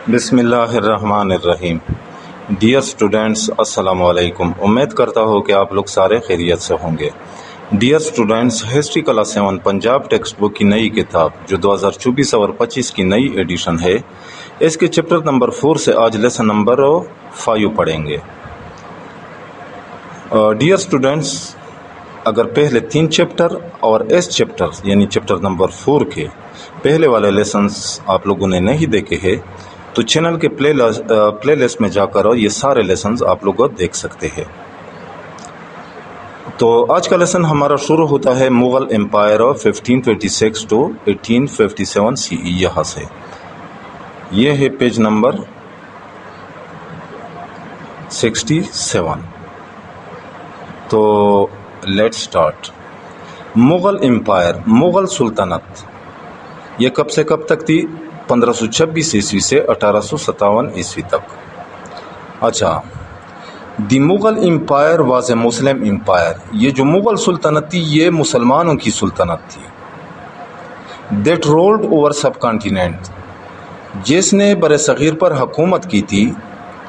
بسم اللہ الرحمن الرحیم۔ ڈیئر اسٹوڈینٹس، السلام علیکم۔ امید کرتا ہوں کہ آپ لوگ سارے خیریت سے ہوں گے۔ Dear students, history class 7 Punjab text book کی نئی کتاب جو 2024 اور 25 کی نئی ایڈیشن ہے، اس کے چیپٹر نمبر 4 سے آج لیسن نمبر 5 پڑھیں گے۔ ڈیئر اسٹوڈینٹس، اگر پہلے 3 چیپٹر اور اس چیپٹر یعنی چیپٹر نمبر 4 کے پہلے والے لیسنز آپ لوگوں نے نہیں دیکھے ہیں تو چینل کے پلے لسٹ میں جا کر یہ سارے لیسنز آپ لوگ دیکھ سکتے ہیں۔ تو آج کا لیسن ہمارا شروع ہوتا ہے مغل امپائر 1526 ٹو 1857 CE، یہاں سے۔ یہ ہے پیج نمبر 67۔ تو let start. Mughal empire, Mughal سلطنت، یہ کب سے کب تک تھی؟ 1526 عیسوی سے 1857 عیسوی تک۔ اچھا، the Mughal empire was a Muslim empire, یہ جو مغل سلطنت تھی یہ مسلمانوں کی سلطنت تھی۔ That ruled over subcontinent, جس نے بر صغیر پر حکومت کی تھی۔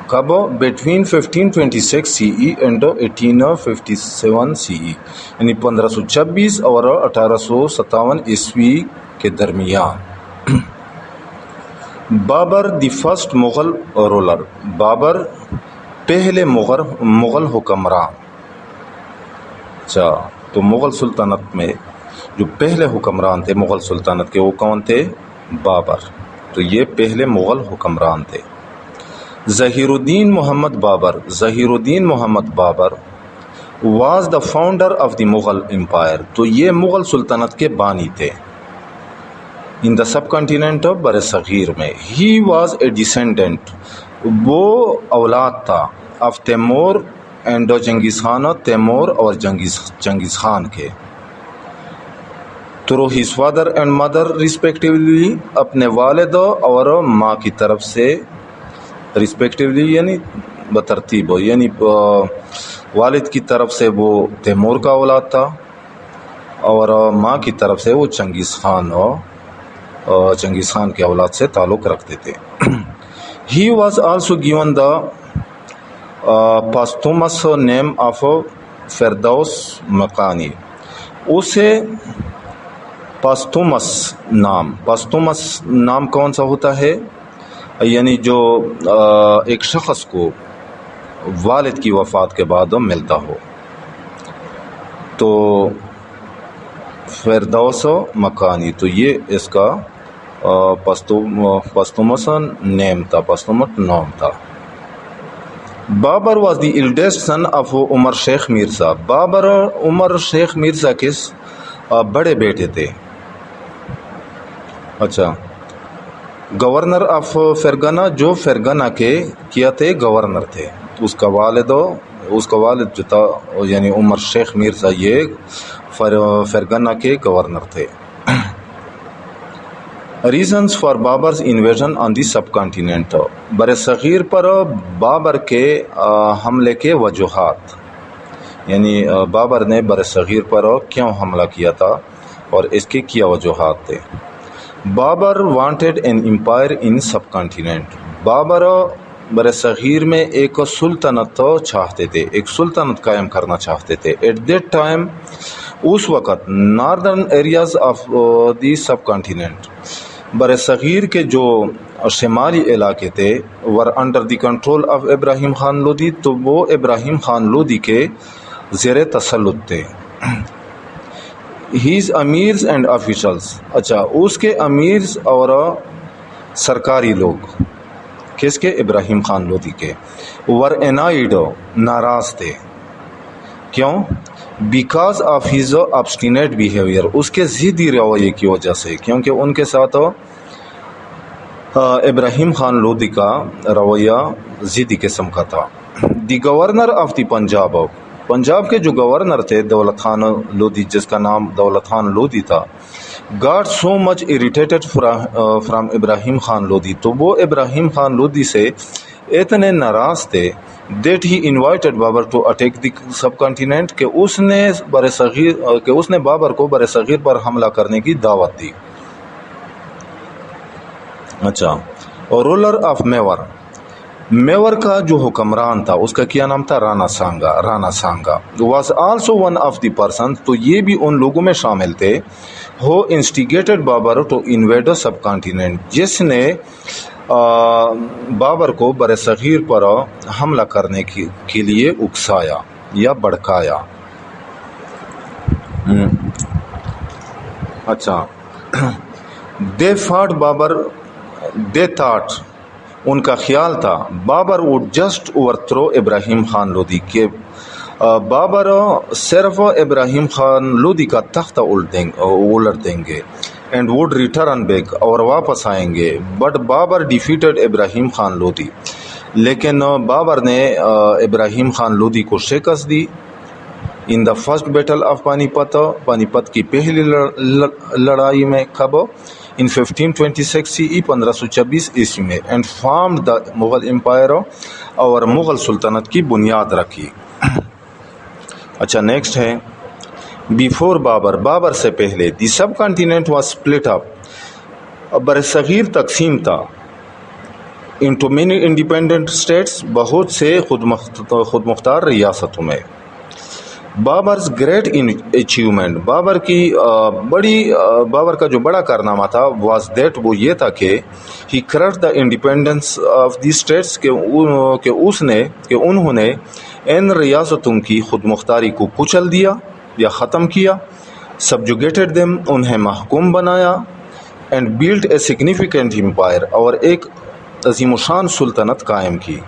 کب؟ بٹوین 1526 CE اینڈ 1857 CE، یعنی 1526 اور 1857 عیسوی کے درمیان۔ Babur the first Mughal ruler, Babur پہلے مغل حکمران۔ اچھا، تو مغل سلطنت میں جو پہلے حکمران تھے مغل سلطنت کے، وہ کون تھے؟ بابر۔ تو یہ پہلے مغل حکمران تھے۔ ظہیر الدین Muhammad Babur, Zahiruddin Muhammad Babur was the founder of the Mughal empire, تو یہ مغل سلطنت کے بانی تھے۔ ان دا سب کانٹیننٹ بر صغیر میں۔ ہی واز اے ڈیسینڈنٹ، وہ اولاد تھا، of Timur and Genghis Khan, Timur اور جنگیز خان کے۔ Through his father and mother respectively, اپنے والد اور ماں کی طرف سے، ریسپیکٹیولی یعنی بترتیب، یعنی والد کی طرف سے وہ تیمور کا اولاد تھا اور ماں کی طرف سے وہ چنگیز خان کے اولاد سے تعلق رکھتے تھے۔ He was also given the posthumous name of Firdaus Makani, اسے پاسٹومس نام کون سا ہوتا ہے؟ یعنی جو ایک شخص کو والد کی وفات کے بعد ملتا ہو، تو فردوس مکانی، تو یہ اس کا پاسٹومس نیم تھا، پاسٹومس نام تھا۔ Babur was the eldest son of Umar Shaikh Mirza, Babar عمر شیخ مرزا کے بڑے بیٹے تھے۔ اچھا، گورنر آف فرگانہ، جو فرگانہ کے کیا تھے گورنر تھے، اس کا والد جو تھا یعنی عمر شیخ مرزا، یہ فرگانہ کے گورنر تھے۔ Reasons for Babur's invasion on the subcontinent, بر صغیر پر بابر کے حملے کے وجوہات، یعنی بابر نے بر صغیر پر کیوں حملہ کیا تھا اور اس کے کیا وجوہات تھے۔ بابر وانٹیڈ این امپائر ان سب کانٹیننٹ، بابر بر صغیر میں ایک سلطنت چاہتے تھے، ایک سلطنت قائم کرنا چاہتے تھے۔ ایٹ دیٹ ٹائم، اس وقت، northern areas of the subcontinent, بر صغیر کے جو شمالی علاقے تھے، were under the control of Ibrahim Khan Lodhi, تو وہ ابراہیم خان لودھی کے زیر تسلط تھے۔ ہیز امیرز اینڈ آفیشلز، اچھا، اس کے امیرز اور سرکاری لوگ، کس کے؟ ابراہیم خان لودھی کے۔ ور انائیڈ، ناراض تھے، کیوں؟ بیکاز آف ہز آبسٹینیٹ بیہیویئر، اس کے ضدی رویے کی وجہ سے، کیونکہ ان کے ساتھ ابراہیم خان لودھی کا رویہ ضدی قسم کا تھا۔ The governor of the Punjab, Punjab کے جو گورنر تھے دولت خان لودھی، جس کا نام دولت خان لودھی تھا، got so much irritated from Ibrahim Khan Lodhi, تو وہ ابراہیم خان لودھی سے اتنے ناراض تھے that he invited Babur to attack the subcontinent, کہ اس نے بابر کو بر صغیر پر حملہ کرنے کی دعوت دی۔ اچھا، اور رولر آف میور، میور کا جو حکمران تھا اس کا کیا نام تھا؟ Rana Sanga was also one of the person, تو یہ بھی ان لوگوں میں شامل تھے who instigated Babur to invade subcontinent, جس نے بابر کو بر صغیر پر حملہ کرنے کے لیے اکسایا یا بڑکایا۔ اچھا، they fought Babur, they thought, ان کا خیال تھا Babur would just overthrow Ibrahim Khan Lodhi, کہ بابر صرف ابراہیم خان لودھی کا تختہ الٹ دیں گے، اینڈ وڈ ریٹرن بیک، اور واپس آئیں گے، بٹ بابر ڈیفیٹڈ ابراہیم خان لودھی، لیکن بابر نے ابراہیم خان لودھی کو شکست دی ان دا فرسٹ بیٹل آف پانی پت کی پہلی لڑائی میں، کب؟ ان 1526 CE 1526 عیسوی میں، and formed the Mughal empire, اور مغل سلطنت کی بنیاد رکھی۔ اچھا، نیکسٹ ہے بیفور بابر سے پہلے دی سب کانٹیننٹ واز سپلٹ اپ، بر صغیر تقسیم تھا انٹو مینی انڈیپینڈنٹ اسٹیٹس، بہت سے خود مختار ریاستوں میں۔ بابرز گریٹ اچیومنٹ، بابر کا جو بڑا کارنامہ تھا واز دیٹ، وہ یہ تھا کہ ہی کرٹ دا انڈیپینڈنس آف دی اسٹیٹس، کہ انہوں نے ان ریاستوں کی خود مختاری کو کچل دیا یا ختم کیا، سبجوگیٹڈ دیم، انہیں محکوم بنایا، and build a significant empire, اور ایک عظیم الشان سلطنت قائم کی۔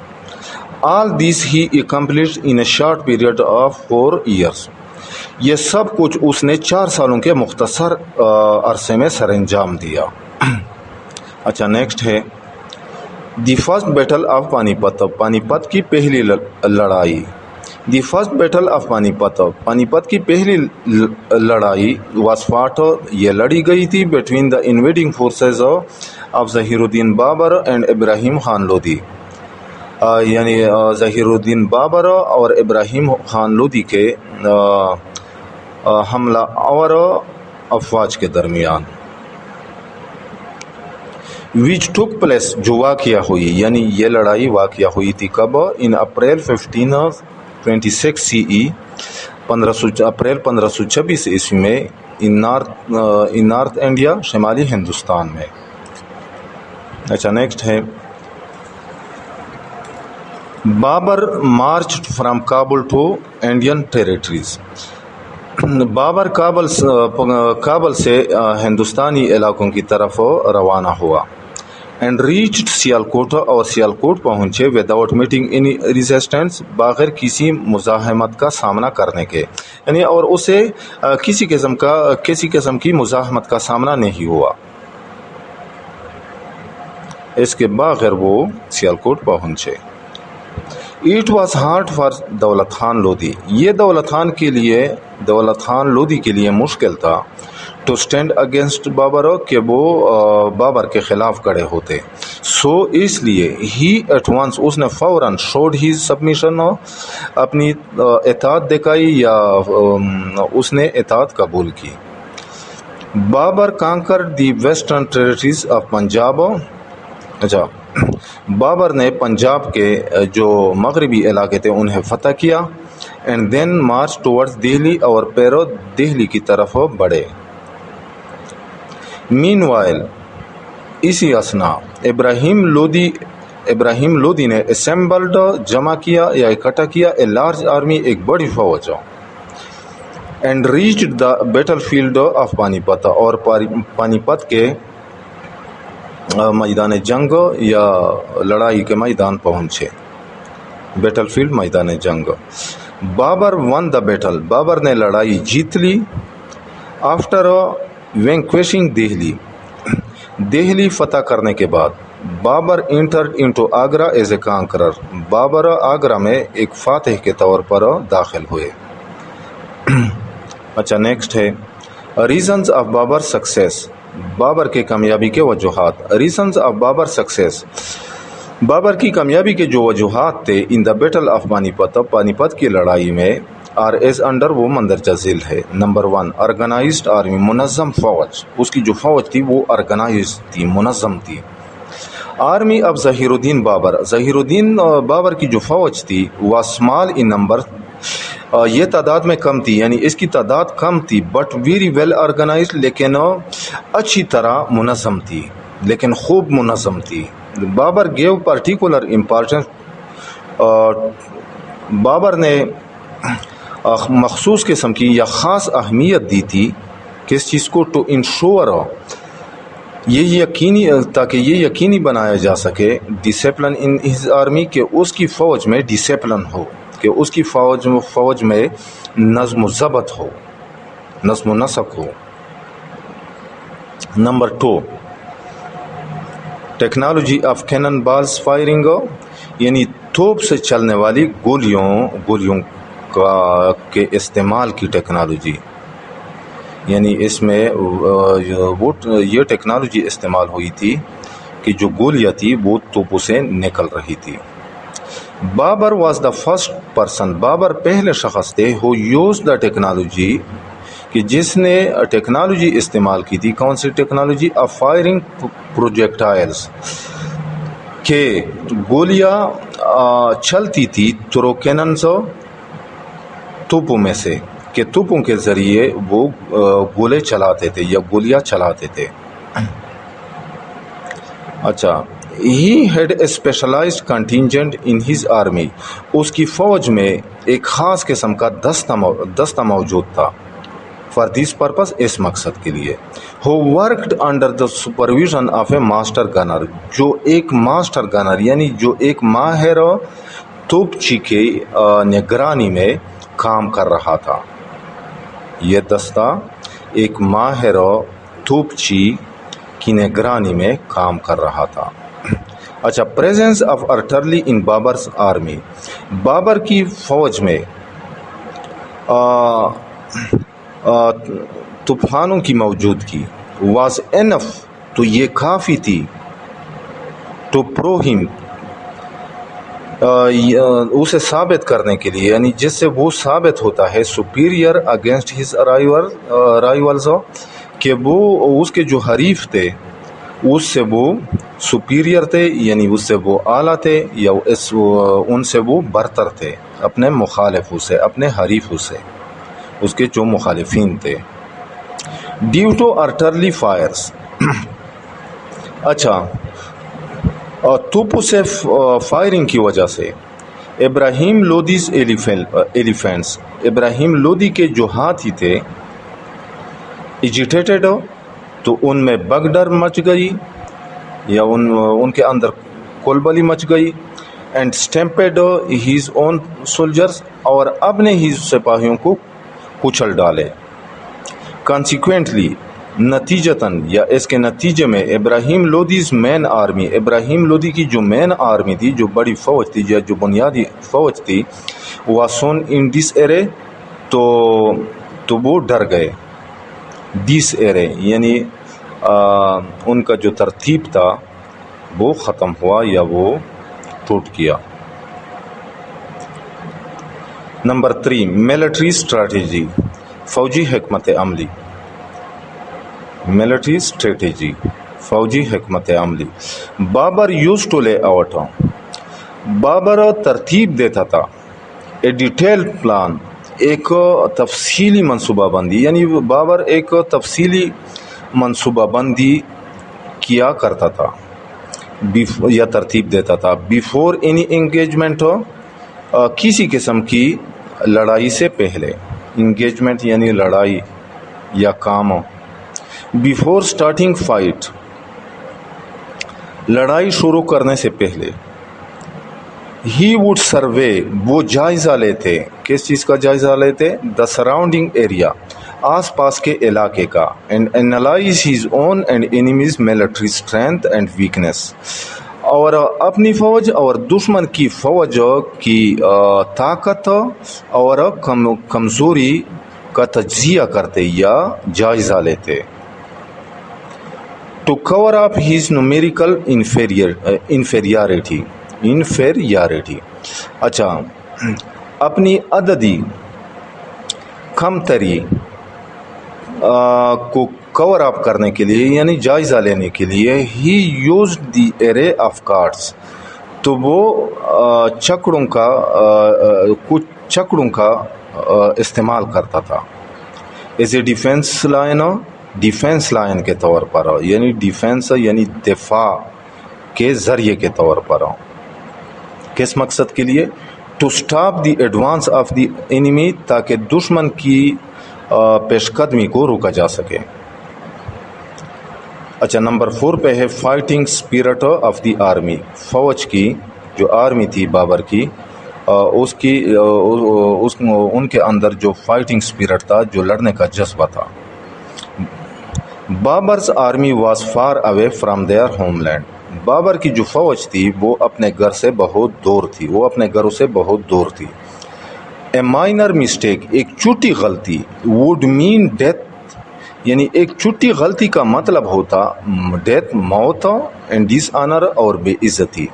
All these he accomplished in a short period of 4 years. یہ سب کچھ اس نے 4 سالوں کے مختصر عرصے میں سر انجام دیا۔ اچھا، نیکسٹ ہے دی فرسٹ بیٹل آف پانی پت کی پہلی لڑائی۔ دی فرسٹ بیٹل آف پانی پت کی پہلی لڑائی واز فاٹ، یہ لڑی گئی تھی between the invading forces of Zaheer Uddin Babar and ابراہیم خان لودھی، یعنی ظہیر الدین بابر اور ابراہیم خان لودھی کے حملہ اور افواج کے درمیان۔ وچ ٹک پلیس، جو واقعہ ہوئی، یعنی یہ لڑائی واقعہ ہوئی تھی کب؟ ان اپریل 1526 CE، اپریل 1526 عیسوی میں، ان نارتھ انڈیا، شمالی ہندوستان میں۔ اچھا، نیکسٹ ہے Babur march from Kabul to Indian territories, Babur Kabul سے ہندوستانی علاقوں کی طرف روانہ ہوا، اینڈ ریچڈ سیالکوٹ، اور سیالکوٹ پہنچے، وداؤٹ میٹنگ اینی ریزسٹنس، بغیر کسی مزاحمت کا سامنا کرنے کے، یعنی اور اسے کسی قسم کی مزاحمت کا سامنا نہیں ہوا، اس کے بغیر وہ سیالکوٹ پہنچے۔ اٹ واز ہارڈ فار دولت خان لودھی، یہ دولت خان لودھی کے لیے مشکل تھا، ٹو اسٹینڈ اگینسٹ بابر، کہ وہ بابر کے خلاف کھڑے ہوتے، سو اس لیے ہی ایٹ ونس، اس نے فوراً شوڈ ہی سبمیشن، اپنی اطاعت دکھائی یا اس نے اطاعت قبول کی۔ Babar conquer the western territories of Punjab, اچھا، بابر نے پنجاب کے جو مغربی علاقے تھے انہیں فتح کیا، and then march towards Delhi, اور پیرو دہلی کی طرف بڑھے۔ مین وائل، اسی اسنا، ابراہیم لودھی نے اسمبلڈ، جمع کیا یا اکٹھا کیا، اے لارج آرمی، ایک بڑی فوج، and reached the battle field of پانی پت، اور پانی پت کے میدان جنگ یا لڑائی کے میدان پہنچے، بیٹل فیلڈ، میدان جنگ۔ Babar one the battle, Babar نے لڑائی جیت لی، آفٹر وینکویشنگ دہلی فتح کرنے کے بعد، Babur entered into Agra as a conqueror, Babur Agra میں ایک فاتح کے طور پر داخل ہوئے۔ اچھا، نیکسٹ ہے reasons of Babar success, Babar کے کامیابی کے وجوہات۔ Reasons of Babar success, Babar کی کامیابی کے جو وجوہات تھے ان دا بیٹل آف پانی پت کی لڑائی میں، آر ایز انڈر، وہ مندرجہ ذیل ہے۔ نمبر 1، آرگنائزڈ آرمی، منظم فوج، اس کی جو فوج تھی وہ آرگنائزڈ تھی، منظم تھی۔ آرمی آف ظہیر الدین بابر، ظہیر الدین بابر کی جو فوج تھی وہ اسمال ان نمبر، یہ تعداد میں کم تھی، یعنی اس کی تعداد کم تھی، بٹ ویری ویل آرگنائزڈ، لیکن اچھی طرح منظم تھی، لیکن خوب منظم تھی۔ Babar give particular importance, Babar نے مخصوص قسم کی یا خاص اہمیت دی تھی کس چیز کو، ٹو انشور، تاکہ یہ یقینی بنایا جا سکے، ڈسپلن ان ہز آرمی، کہ اس کی فوج میں ڈسپلن ہو، کہ اس کی فوج میں نظم و ضبط ہو، نظم و نسق ہو۔ Number 2، technology of cannon balls firing, یعنی توپ سے چلنے والی گولیوں کے استعمال کی ٹیکنالوجی، یعنی اس میں یہ ٹیکنالوجی استعمال ہوئی تھی کہ جو گولیاں تھی وہ توپوں سے نکل رہی تھی۔ Babar was the first person, Babar پہلے شخص تھے ہو یوز دا ٹیکنالوجی، کہ جس نے ٹیکنالوجی استعمال کی تھی۔ کون سی ٹیکنالوجی؟ آف فائرنگ پروجیکٹائلز، کہ گولیاں چلتی تھی تھرو کیننز، توپوں میں سے، کہ توپوں کے ذریعے وہ گولے چلاتے تھے یا گولیاں چلاتے تھے۔ اچھا، he had a specialised contingent in his army, اس کی فوج میں ایک خاص قسم کا دستہ موجود تھا، فار دس پرپز، اس مقصد کے لیے۔ Who worked under the supervision of a master gonna, جو ایک ماسٹر گنر یعنی جو ایک ماہر توپچی کی نگرانی میں کام کر رہا تھا۔ یہ دستہ ایک ماہر توپچی کی نگرانی میں کام کر رہا تھا۔ اچھا، presence of artillery in Babur's army, Babur کی فوج میں طوفانوں کی موجودگی، واز انف، تو یہ کافی تھی، ٹو پرو ہم، اسے ثابت کرنے کے لیے، یعنی جس سے وہ ثابت ہوتا ہے، سپیریئر اگینسٹ ہز رائیولز، کہ وہ اس کے جو حریف تھے اس سے وہ سپیریئر تھے، یعنی اس سے وہ اعلیٰ تھے، یا ان سے وہ برتر تھے، اپنے مخالفوں سے، اپنے حریفوں سے، اس کے جو مخالفین تھے۔ ڈیو ٹو آرٹلری فائرز، اچھا، توپوں سے فائرنگ کی وجہ سے، ابراہیم لودیز ایلیفینٹس، ابراہیم لودی کے جو ہاتھی تھے، ایجیٹیٹڈ، تو ان میں بگڈر مچ گئی، یا ان کے اندر کلبلی مچ گئی، and stampede has own soldiers, اور اپنے ہی سپاہیوں کو کچل ڈالے۔ کانسیکوینٹلی، نتیجتاً یا اس کے نتیجے میں، ابراہیم لودیز مین آرمی، ابراہیم لودی کی جو مین آرمی تھی، جو بڑی فوج تھی، جو بنیادی فوج تھی، واسون ان ڈس ایرے، تو وہ ڈر گئے، ڈس ایرے یعنی ان کا جو ترتیب تھا وہ ختم ہوا یا وہ ٹوٹ گیا۔ نمبر 3، ملٹری اسٹریٹجی، فوجی حکمت عملی، ملٹری اسٹریٹجی، فوجی حکمت عملی۔ Babur use to lay out, Babur ترتیب دیتا تھا، اے ڈیٹیل پلان، ایک تفصیلی منصوبہ بندی، یعنی بابر ایک تفصیلی منصوبہ بندی کیا کرتا تھا یا ترتیب دیتا تھا۔ بیفور اینی انگیجمنٹ، کسی قسم کی لڑائی سے پہلے، انگیجمنٹ یعنی لڑائی یا کام۔ بیفور سٹارٹنگ فائٹ، لڑائی شروع کرنے سے پہلے۔ ہی وڈ سروے، وہ جائزہ لیتے، کس چیز کا جائزہ لیتے؟ دا سراؤنڈنگ ایریا، آس پاس کے علاقے کا، and analyse his own and enemies military strength and weakness, اور اپنی فوج اور دشمن کی فوج کی طاقت اور کمزوری کا تجزیہ کرتے یا جائزہ لیتے۔ To cover up his numerical inferiority, اچھا، اپنی عددی کم تری کو کور اپ کرنے کے لیے یعنی جائزہ لینے کے لیے he used the array of cards, تو وہ کچھ چکڑوں کا استعمال کرتا تھا ایز اے ڈیفینس لائن کے طور پر، یعنی ڈیفینس یعنی دفاع کے ذریعے کے طور پر. کس مقصد کے لیے؟ To stop the advance of the enemy, تاکہ دشمن کی پیش قدمی کو روکا جا سکے. اچھا، نمبر 4 پہ ہے fighting spirit of the army. فوج کی جو آرمی تھی بابر کی، ان کے اندر جو فائٹنگ اسپرٹ تھا، جو لڑنے کا جذبہ تھا. Babur's army was far away from their homeland. Babur کی جو فوج تھی وہ اپنے گھر سے بہت دور تھی، وہ اپنے گھروں سے بہت دور تھی. اے مائنر مسٹیک، ایک چھوٹی غلطی، ووڈ مین ڈیتھ، یعنی ایک چھوٹی غلطی کا مطلب ہوتا ڈیتھ، موت، اینڈ ڈس آنر اور بے عزتی.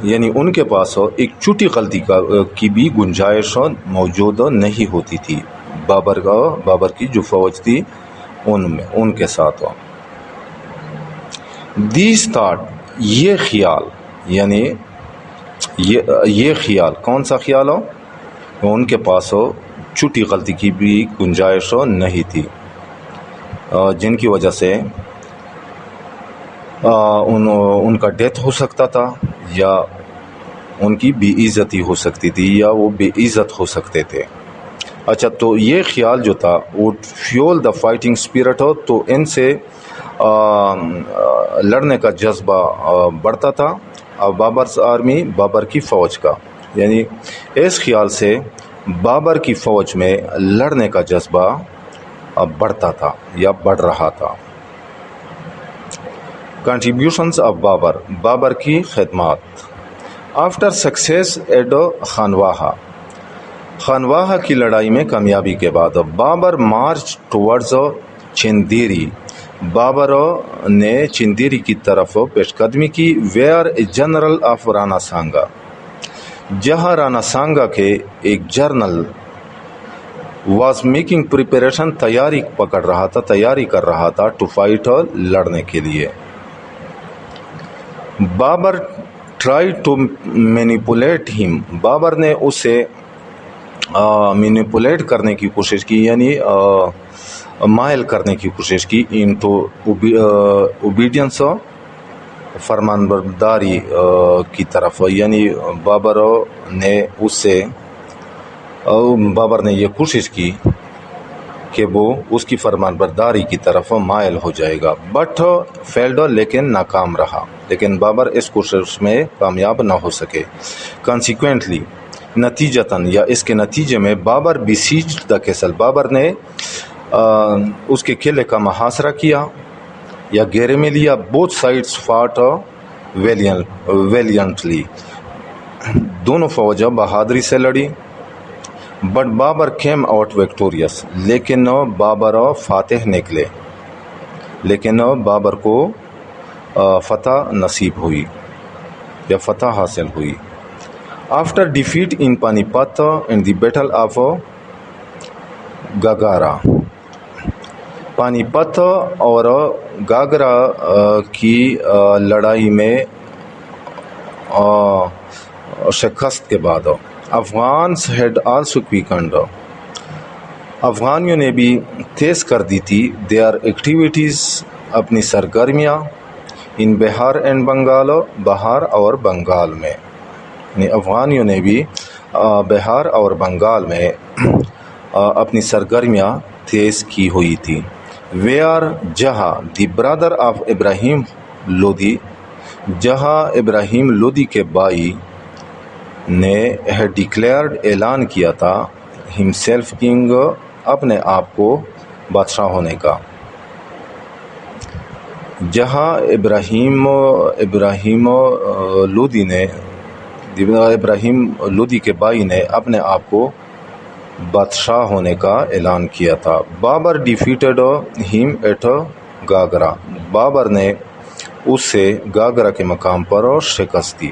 یعنی ان کے پاس ایک چھوٹی غلطی کی بھی گنجائش موجود نہیں ہوتی تھی بابر کی جو فوج تھی ان کے ساتھ. دیس تھاٹ، یہ خیال، یعنی یہ خیال، کون سا خیال ہو؟ ان کے پاس چھوٹی غلطی کی بھی گنجائش نہیں تھی، جن کی وجہ سے ان کا ڈیتھ ہو سکتا تھا، یا ان کی بے عزتی ہو سکتی تھی، یا وہ بے عزت ہو سکتے تھے. اچھا، تو یہ خیال جو تھا وہ فیول دا فائٹنگ اسپرٹ ہو، تو ان سے لڑنے کا جذبہ بڑھتا تھا. بابرز آرمی، بابر کی فوج کا، یعنی اس خیال سے بابر کی فوج میں لڑنے کا جذبہ بڑھتا تھا یا بڑھ رہا تھا. کنٹریبیوشنز آف بابر، بابر کی خدمات. After success at Khanwa, Khanwa کی لڑائی میں کامیابی کے بعد بابر مارچ ٹورڈز چندیری، بابر نے چندیری کی طرف پیش قدمی کی. Where a general of Rana Sanga, جہاں رانا سانگا کے ایک جرنل واز میکنگ پریپریشن، تیاری کر رہا تھا ٹو فائٹ، لڑنے کے لیے. بابر ٹرائی ٹو مینیپولیٹ ہم، بابر نے اسے مینیپولیٹ کرنے کی کوشش کی، یعنی مائل کرنے کی کوشش کی، انٹو اوبیڈینس، فرمان برداری کی طرف. یعنی بابر نے یہ کوشش کی کہ وہ اس کی فرمان برداری کی طرف مائل ہو جائے گا. بٹ فیلڈ، لیکن ناکام رہا، لیکن بابر اس کوشش میں کامیاب نہ ہو سکے. کانسیکوینٹلی، نتیجتاً یا اس کے نتیجے میں، بابر بیسیجڈ دا کیسل، بابر نے اس کے قلعے کا محاصرہ کیا یا گھیرے میں لیا. بوتھ سائڈس فاٹ ویلینٹلی، دونوں فوجیں بہادری سے لڑی. But Babar came out victorious, لیکن بابر فاتح نکلے، لیکن بابر کو فتح نصیب ہوئی یا فتح حاصل ہوئی. آفٹر ڈیفیٹ ان پانی پت ان دی بیٹل آف گاگارا، پانی پت اور گاگرا کی لڑائی میں شکست کے بعد، افغانس ہیڈ آلسو کویکنڈ، افغانیوں نے بھی تیز کر دی تھی دیئر ایکٹیویٹیز، اپنی سرگرمیاں، ان بہار اینڈ بنگال، بہار اور بنگال میں. یعنی افغانیوں نے بھی بہار اور بنگال میں اپنی سرگرمیاں تیز کی ہوئی تھی. ویئر، جہاں، دی برادر آف ابراہیم لودھی، جہاں ابراہیم لودھی کے بھائی نے ڈکلیئرڈ، اعلان کیا تھا، ہم سیلف کنگ، اپنے آپ کو بادشاہ ہونے کا. جہاں ابراہیم لودھی کے بھائی نے اپنے آپ کو بادشاہ ہونے کا اعلان کیا تھا. بابر ڈیفیٹڈ ہم ایٹ گاگرا، بابر نے اس سے گاگرا کے مقام پر شکست دی.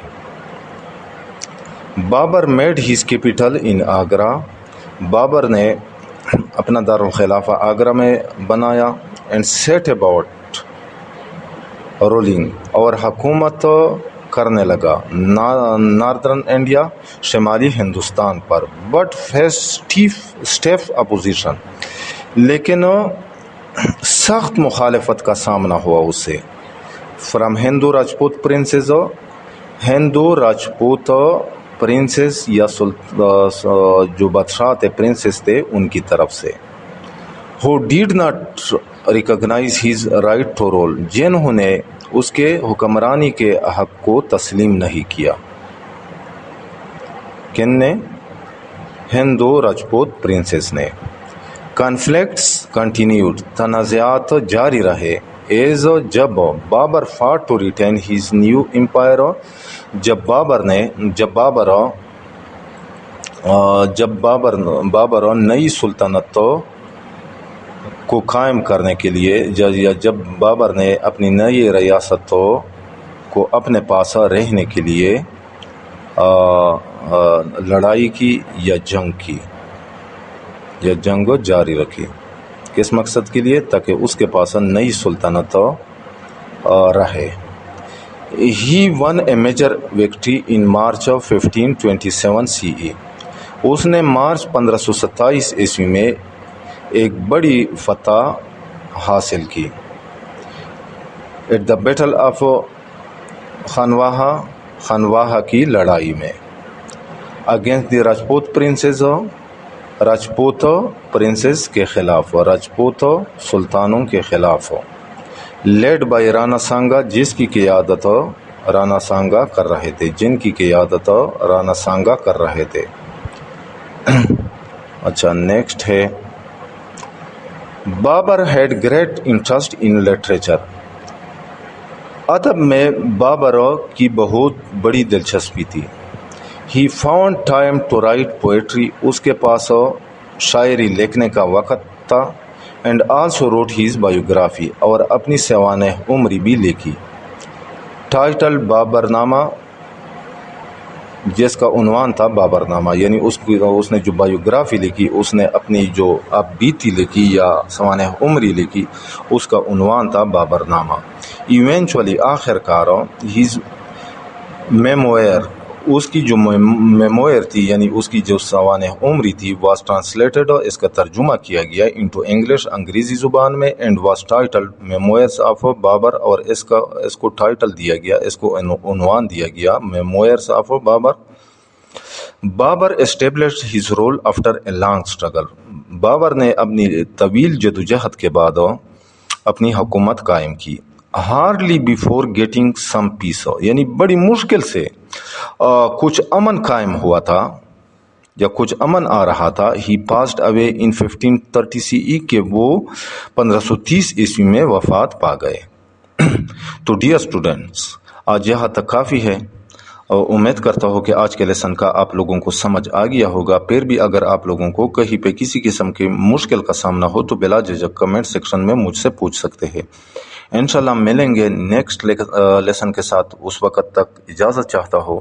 بابر میڈ ہز کیپٹل ان آگرہ، بابر نے اپنا دارالخلافہ آگرہ میں بنایا اینڈ سیٹ اباؤٹ رولنگ اور حکومت کرنے لگا ناردرن انڈیا شمالی ہندوستان پر بٹ فیس اسٹیف اپوزیشن لیکن سخت مخالفت کا سامنا ہوا اسے فرام ہندو راجپوت پرنسز یا جو بادشاہ تھے پرنسز تھے ان کی طرف سے who did not recognize his right to rule جنہوں نے اس کے حکمرانی کے حق کو تسلیم نہیں کیا. کن نے؟ ہندو راجپوت پرنسز نے. کانفلکٹس کنٹینیوڈ تنازعات جاری رہے ایز جب Babur fought to retain his new empire جب بابر نئی سلطنت کو قائم کرنے کے لیے یا جب بابر نے اپنی نئی ریاستوں کو اپنے پاس رہنے کے لیے لڑائی کی یا جنگ جاری رکھی. کس مقصد کے لیے؟ تاکہ اس کے پاس نئی سلطنت رہے. He won a major victory in March of 1527 CE. اس نے مارچ 1527 عیسوی میں ایک بڑی فتح حاصل کی. At the Battle of خانواہا کی لڑائی میں against the Rajput princes Rajput princes کے خلاف راجپوت سلطانوں کے خلاف لیڈ بائی رانا سانگا جس کی قیادت رانا سانگا کر رہے تھے اچھا نیکسٹ ہے Babar had great interest in literature. ادب میں بابر کی بہت بڑی دلچسپی تھی. He found time to write poetry اس کے پاس شاعری لکھنے کا وقت تھا and also wrote his biography اور اپنی سوانح عمری بھی لکھی. ٹائٹل بابر نامہ جس کا عنوان تھا بابر نامہ یعنی اس نے جو بایوگرافی لکھی اس نے اپنی جو اب بیتی لکھی یا سوانح عمری لکھی اس کا عنوان تھا بابر نامہ. ایونچولی آخر کار his memoir اس کی جو میموئر تھی یعنی اس کی جو سوانح عمری تھی واز ٹرانسلیٹڈ اس کا ترجمہ کیا گیا انٹو انگلش انگریزی زبان میں and was titled memoirs of Babur اور اس کو ٹائٹل دیا گیا اس کو عنوان دیا گیا memoirs of Babur. Babur established his rule after a long struggle. Babur نے اپنی طویل جدوجہد کے بعد اپنی حکومت قائم کی. ہارڈلی بیفور گیٹنگ سم پیس یعنی بڑی مشکل سے کچھ امن قائم ہوا تھا یا کچھ امن آ رہا تھا. ہی پاسڈ اوے ان 1530 CE کہ وہ 1530 عیسوی میں وفات پا گئے. تو ڈیئر اسٹوڈنٹس آج یہاں تک کافی ہے. امید کرتا ہوں کہ آج کے لیسن کا آپ لوگوں کو سمجھ آ گیا ہوگا. پھر بھی اگر آپ لوگوں کو کہیں پہ کسی قسم کی مشکل کا سامنا ہو تو بلا جھجک کمنٹ سیکشن میں مجھ سے پوچھ سکتے ہیں. انشاءاللہ ملیں گے نیکسٹ لیسن کے ساتھ. اس وقت تک اجازت چاہتا ہوں.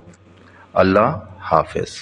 اللہ حافظ.